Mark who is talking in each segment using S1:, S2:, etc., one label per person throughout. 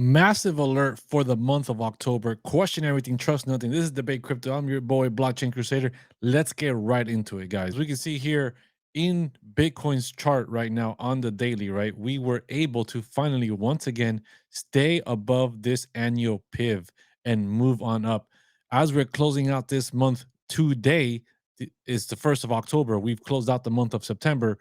S1: Massive alert for the month of October. Question everything, trust nothing. This is Debate Crypto. I'm your boy, Blockchain Crusader. Let's get right into it, guys. We can see here in Bitcoin's chart right now on the daily, right? We were able to finally, once again, stay above this annual PIV and move on up. As we're closing out this month today, is the 1st of October. We've closed out the month of September.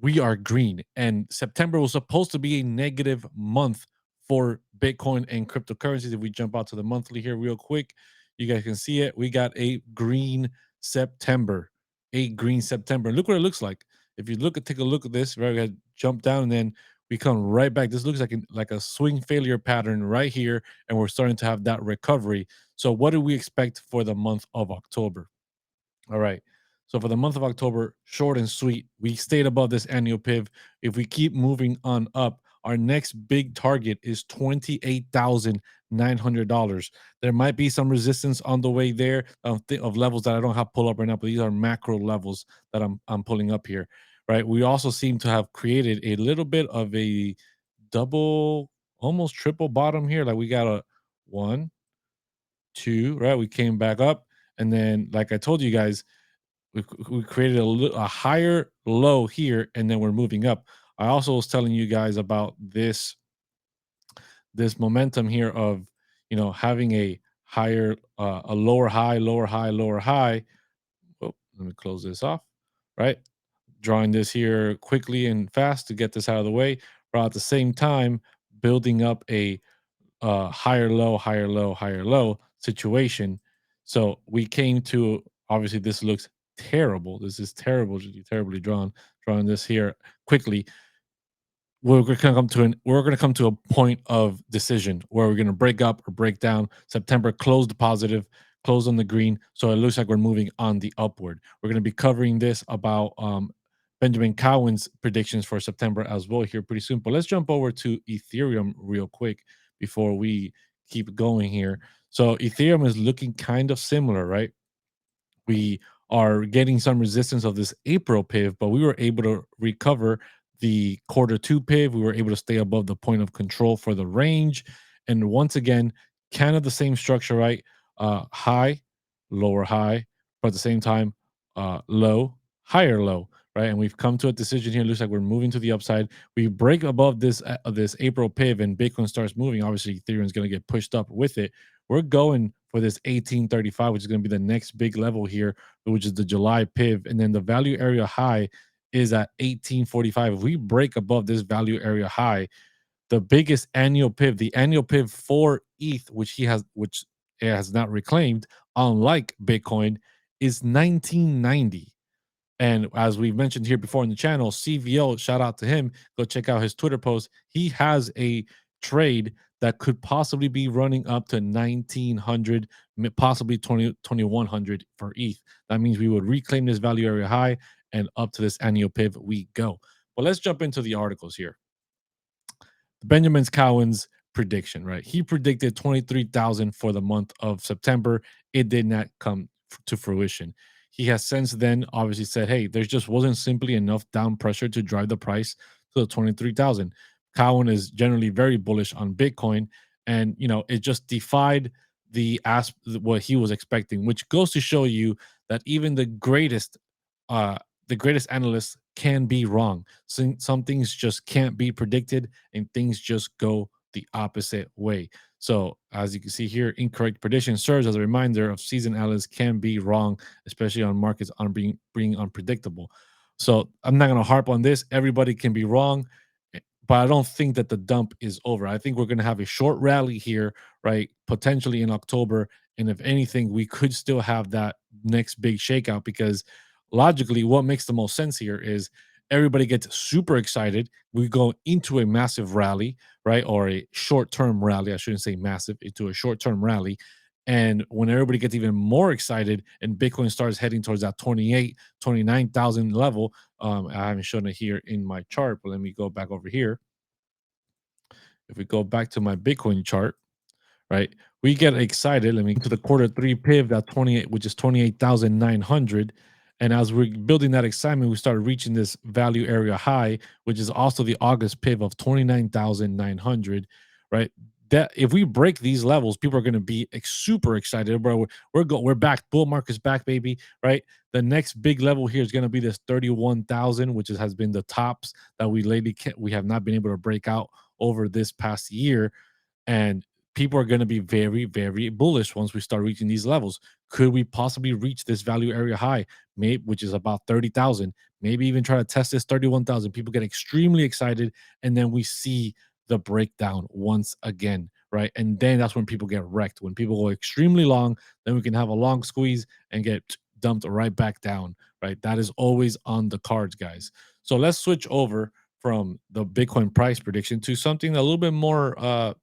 S1: We are green, and September was supposed to be a negative month for Bitcoin and cryptocurrencies. If we jump out to the monthly here real quick, you guys can see it. We got a green September, a green September. Look what it looks like. If you take a look at this, right, we had jump down and then we come right back. This looks like a swing failure pattern right here, and we're starting to have that recovery. So what do we expect for the month of October? All right. So for the month of October, short and sweet, we stayed above this annual PIV. If we keep moving on up, our next big target is $28,900. There might be some resistance on the way there of levels that I don't have pull up right now, but these are macro levels that I'm pulling up here. Right. We also seem to have created a little bit of a double, almost triple bottom here. Like we got a one, two, right? We came back up. And then, like I told you guys, we created a higher low here, and then we're moving up. I also was telling you guys about this momentum here of having a higher a lower high, lower high, lower high. Oh, let me close this off. Right, drawing this here quickly and fast to get this out of the way, but at the same time building up a higher low, higher low, higher low situation. So we came to, obviously this looks terrible. This is terrible, terribly drawn. Drawing this here quickly. We're gonna come to a point of decision where we're gonna break up or break down. September closed positive, closed on the green, so it looks like we're moving on the upward. We're gonna be covering this about Benjamin Cowan's predictions for September as well here pretty soon. But let's jump over to Ethereum real quick before we keep going here. So Ethereum is looking kind of similar, right? We are getting some resistance of this April PIV, but we were able to recover the quarter two PIV. We were able to stay above the point of control for the range. And once again, kind of the same structure, right? High, lower high, but at the same time, low, higher low, right? And we've come to a decision here. It looks like we're moving to the upside. We break above this April PIV and Bitcoin starts moving. Obviously, Ethereum is going to get pushed up with it. We're going for this 1835, which is going to be the next big level here, which is the July PIV. And then the value area high is at 1845. If we break above this value area high, the biggest annual PIV, the annual PIV for ETH, which it has not reclaimed, unlike Bitcoin, is 1990. And as we've mentioned here before in the channel, CVO, shout out to him. Go check out his Twitter post. He has a trade that could possibly be running up to 1900, possibly 2100 for ETH. That means we would reclaim this value area high, and up to this annual PIV we go. But let's jump into the articles here. Benjamin Cowan's prediction, right? He predicted 23,000 for the month of September. It did not come to fruition. He has since then obviously said, hey, there just wasn't simply enough down pressure to drive the price to the 23,000. Cowan is generally very bullish on Bitcoin, and it just defied what he was expecting, which goes to show you that even the greatest analysts can be wrong. Some things just can't be predicted, and things just go the opposite way. So, as you can see here, incorrect prediction serves as a reminder of seasoned analysts can be wrong, especially on markets on being unpredictable. So, I'm not going to harp on this. Everybody can be wrong, but I don't think that the dump is over. I think we're going to have a short rally here, right? Potentially in October. And if anything, we could still have that next big shakeout, because logically, what makes the most sense here is everybody gets super excited. We go into a massive rally, right? Or a short term rally. I shouldn't say massive, into a short term rally. And when everybody gets even more excited and Bitcoin starts heading towards that 29,000 level, I haven't shown it here in my chart, but let me go back over here. If we go back to my Bitcoin chart, right, we get excited. Let me to the quarter three PIV, that 28, which is 28,900. And as we're building that excitement, we start reaching this value area high, which is also the August PIV of 29,900, right? that if we break these levels, people are going to be super excited, bro. We're back. Bull market's back, baby. Right. The next big level here is going to be this 31,000, which has been the tops that we have not been able to break out over this past year, and people are going to be very, very bullish once we start reaching these levels. Could we possibly reach this value area high, maybe, which is about 30,000? Maybe even try to test this 31,000. People get extremely excited, and then we see the breakdown once again, right? And then that's when people get wrecked. When people go extremely long, then we can have a long squeeze and get dumped right back down, right? That is always on the cards, guys. So let's switch over from the Bitcoin price prediction to something a little bit more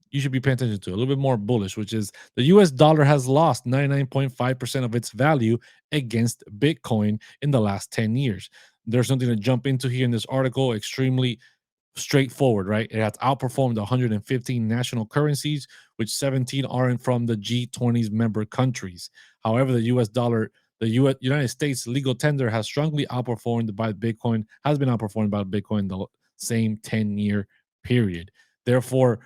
S1: you should be paying attention to, a little bit more bullish, which is the US dollar has lost 99.5% of its value against Bitcoin in the last 10 years. There's something to jump into here in this article, extremely straightforward, right? It has outperformed 115 national currencies, which 17 aren't from the G20's member countries. However, the United States legal tender has strongly outperformed by Bitcoin, has been outperformed by Bitcoin the same 10-year period. Therefore,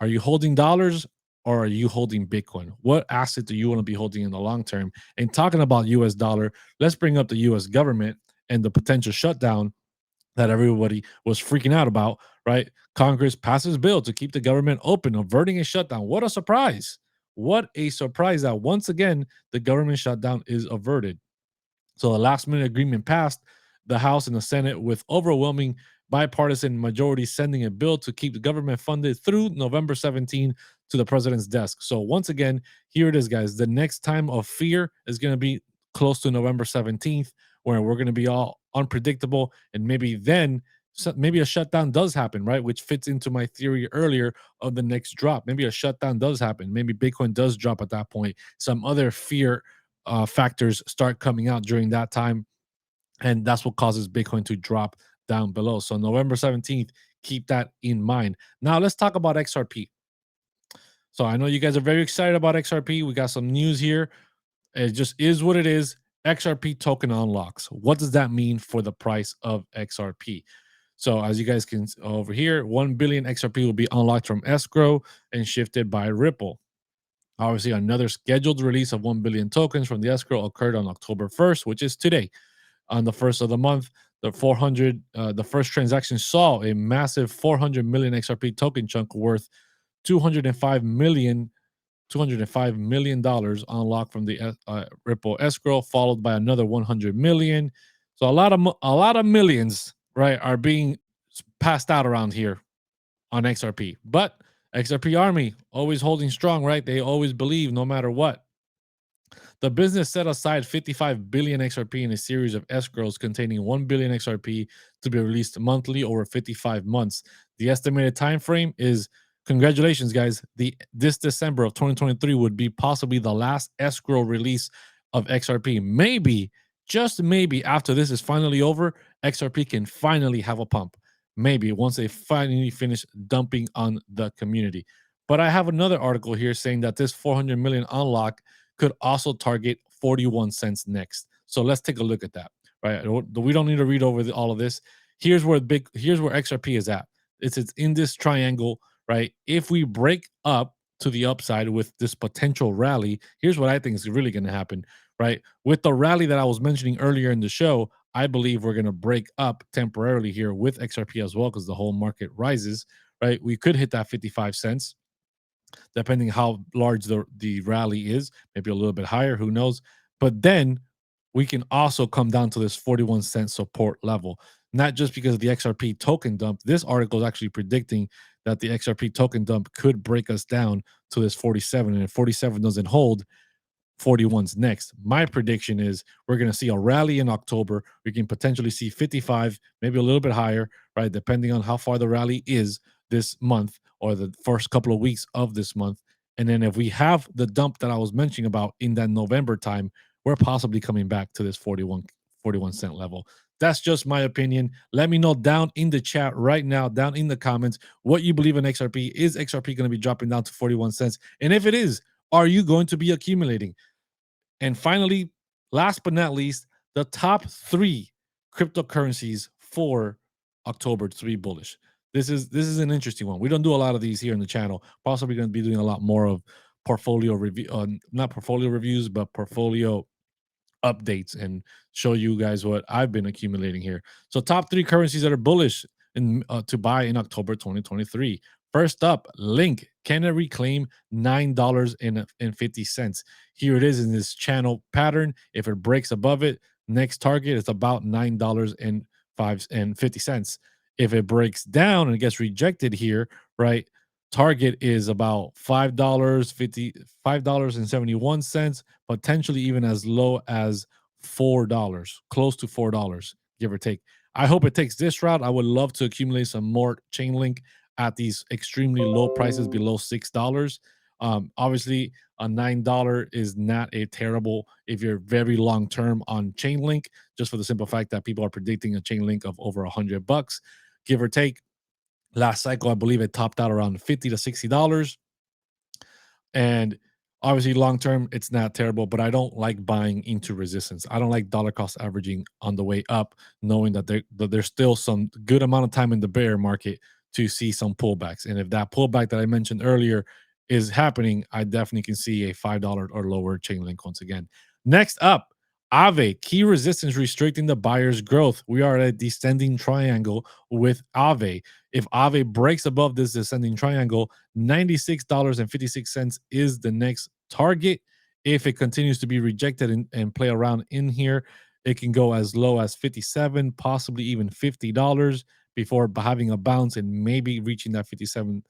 S1: are you holding dollars or are you holding Bitcoin? What asset do you want to be holding in the long term? And talking about US dollar, let's bring up the US government and the potential shutdown that everybody was freaking out about, right? Congress passes bill to keep the government open, averting a shutdown. What a surprise! What a surprise that once again the government shutdown is averted. So a last minute agreement passed the House and the Senate with overwhelming bipartisan majority sending a bill to keep the government funded through November 17 to the president's desk. So once again, here it is, guys. The next time of fear is going to be close to November 17th, where we're going to be all unpredictable. And maybe then, maybe a shutdown does happen, right? Which fits into my theory earlier of the next drop. Maybe a shutdown does happen. Maybe Bitcoin does drop at that point. Some other fear factors start coming out during that time, and that's what causes Bitcoin to drop down below. So November 17th, keep that in mind. Now let's talk about XRP. So I know you guys are very excited about XRP. We got some news here. It just is what it is. XRP token unlocks. What does that mean for the price of XRP? So as you guys can over here, 1 billion XRP will be unlocked from escrow and shifted by Ripple. Obviously, another scheduled release of 1 billion tokens from the escrow occurred on October 1st, which is today. On the first of the month, the first transaction saw a massive 400 million XRP token chunk worth 205 million $205 million unlocked from the Ripple escrow, followed by another 100 million. So a lot of millions, right, are being passed out around here on XRP. But XRP Army always holding strong, right? They always believe no matter what. The business set aside 55 billion XRP in a series of escrows containing 1 billion XRP to be released monthly over 55 months. The estimated time frame is, congratulations guys, this December of 2023 would be possibly the last escrow release of XRP. Maybe, just maybe after this is finally over, XRP can finally have a pump. Maybe once they finally finish dumping on the community. But I have another article here saying that this 400 million unlock could also target 41 cents next. So let's take a look at that. Right, we don't need to read over all of this. Here's where XRP is at. It's in this triangle, right? If we break up to the upside with this potential rally, here's what I think is really going to happen, right? With the rally that I was mentioning earlier in the show, I believe we're going to break up temporarily here with XRP as well because the whole market rises, right? We could hit that 55 cents depending how large the rally is, maybe a little bit higher, who knows. But then we can also come down to this 41 cent support level, not just because of the XRP token dump. This article is actually predicting that the XRP token dump could break us down to this 47, and if 47 doesn't hold, 41's next. My prediction is we're going to see a rally in October. We can potentially see 55, maybe a little bit higher, right? Depending on how far the rally is this month or the first couple of weeks of this month. And then if we have the dump that I was mentioning about in that November time, we're possibly coming back to this 41 cent level. That's just my opinion. Let me know down in the chat right now, down in the comments, what you believe in XRP. Is XRP going to be dropping down to 41 cents? And if it is, are you going to be accumulating? And finally, last but not least, the top 3 cryptocurrencies for October to be bullish. This is an interesting one. We don't do a lot of these here in the channel. Possibly going to be doing a lot more of portfolio review, not portfolio reviews, but portfolio updates and show you guys what I've been accumulating here. So, top three currencies that are bullish to buy in October 2023. First up, Link. Can it reclaim $9.50? Here it is in this channel pattern. If it breaks above it, next target is about $9.50. If it breaks down and it gets rejected here, right? Target is about $5.71, potentially even as low as $4, close to $4, give or take. I hope it takes this route. I would love to accumulate some more Chainlink at these extremely low prices below $6. Obviously, a $9 is not a terrible if you're very long term on Chainlink, just for the simple fact that people are predicting a Chainlink of over $100, give or take. Last cycle, I believe it topped out around $50 to $60. And obviously, long term, it's not terrible, but I don't like buying into resistance. I don't like dollar cost averaging on the way up, knowing that there's still some good amount of time in the bear market to see some pullbacks. And if that pullback that I mentioned earlier is happening, I definitely can see a $5 or lower chain link once again. Next up, Aave, key resistance restricting the buyer's growth. We are at a descending triangle with Aave. If Aave breaks above this descending triangle, $96.56 is the next target. If it continues to be rejected and play around in here, it can go as low as 57, possibly even $50 before having a bounce and maybe reaching that $57.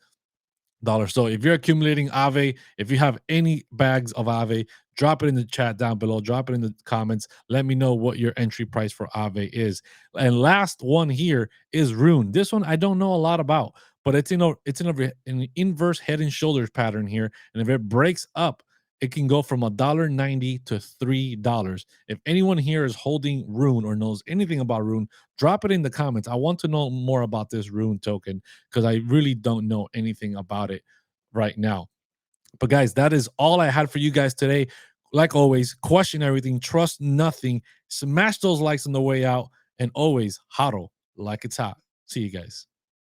S1: So if you're accumulating Aave, if you have any bags of Aave, drop it in the chat down below, drop it in the comments. Let me know what your entry price for Aave is. And last one here is Rune. This one I don't know a lot about, but it's an inverse head and shoulders pattern here. And if it breaks up, it can go from $1.90 to $3. If anyone here is holding Rune or knows anything about Rune, drop it in the comments. I want to know more about this Rune token because I really don't know anything about it right now. But guys, that is all I had for you guys today. Like always, question everything, trust nothing, smash those likes on the way out, and always hodl like it's hot. See you guys.